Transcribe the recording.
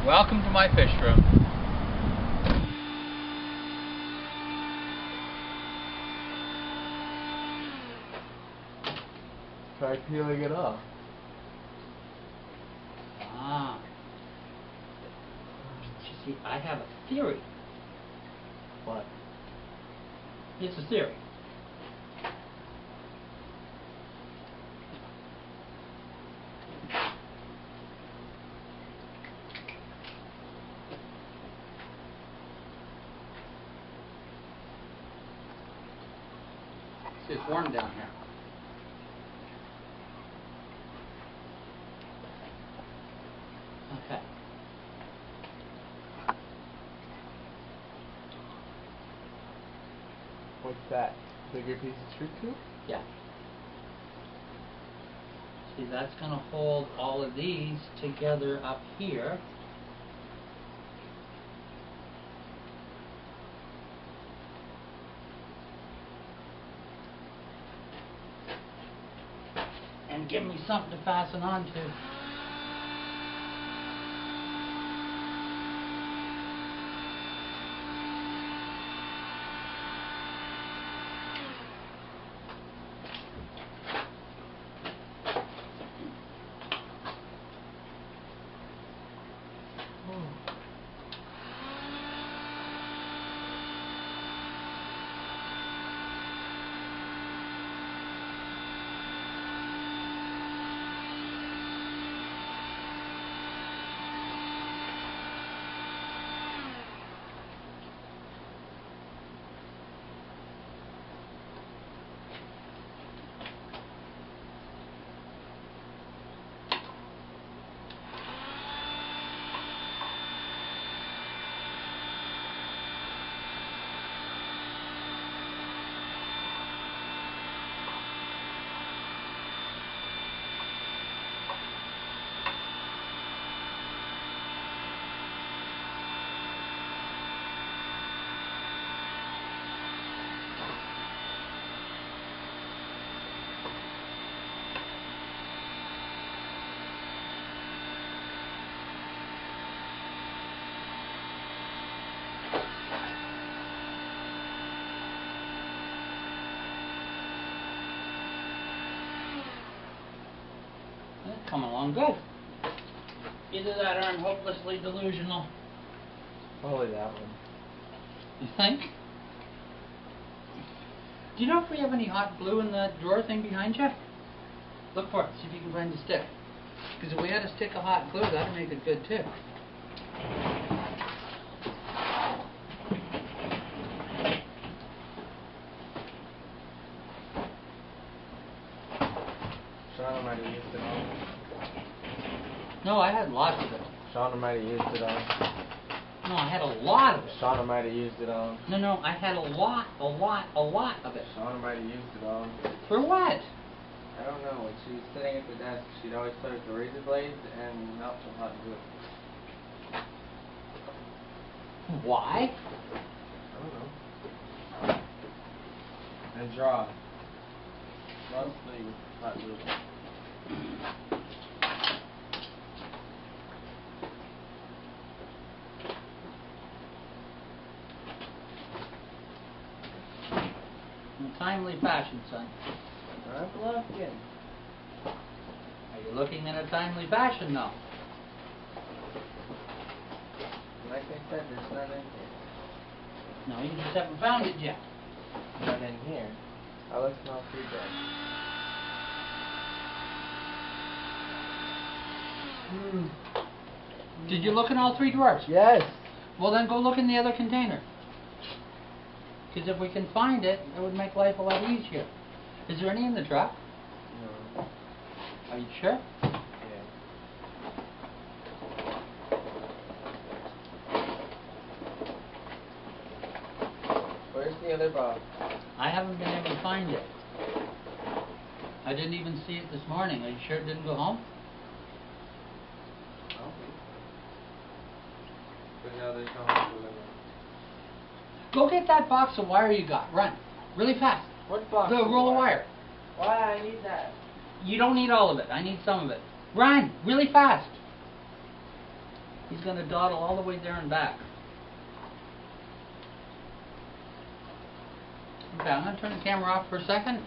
Welcome to my fish room. Try peeling it off. Ah. You see, I have a theory. What? It's a theory. See, it's warm down here. Okay. What's that? Bigger piece of street tube? Yeah. See, that's going to hold all of these together up here. And give me something to fasten onto. Coming along good. Either that or I'm hopelessly delusional. Probably that one. You think? Do you know if we have any hot glue in that drawer thing behind you? Look for it. See if you can find the stick. Because if we had a stick of hot glue, that'd make it good too. Shauna might have used it all. No, I had lots of it. Shauna might have used it all. No, I had a lot of it. Shauna might have used it all. No, I had a lot of it. Shauna might have used it all. For what? I don't know. When she was sitting at the desk, she'd always start with the razor blades and melt the hot glue. Why? I don't know. And draw. Mostly with hot glue. In a timely fashion, son. I'm looking. Are you looking in a timely fashion, though? Like I said, there's none in here. No, you just haven't found it yet. None in here. I looked in all three drawers. Did you look in all three drawers? Yes. Well, then go look in the other container. Because if we can find it, it would make life a lot easier. Is there any in the truck? No. Are you sure? Yeah. Where's the other box? I haven't been able to find it. I didn't even see it this morning. Are you sure it didn't go home? I don't think so. But no, there's no hot glue in there. Go get that box of wire you got. Run. Really fast. What box? The roll of wire. Why? I need that. You don't need all of it. I need some of it. Run. Really fast. He's going to dawdle all the way there and back. Okay, I'm going to turn the camera off for a second.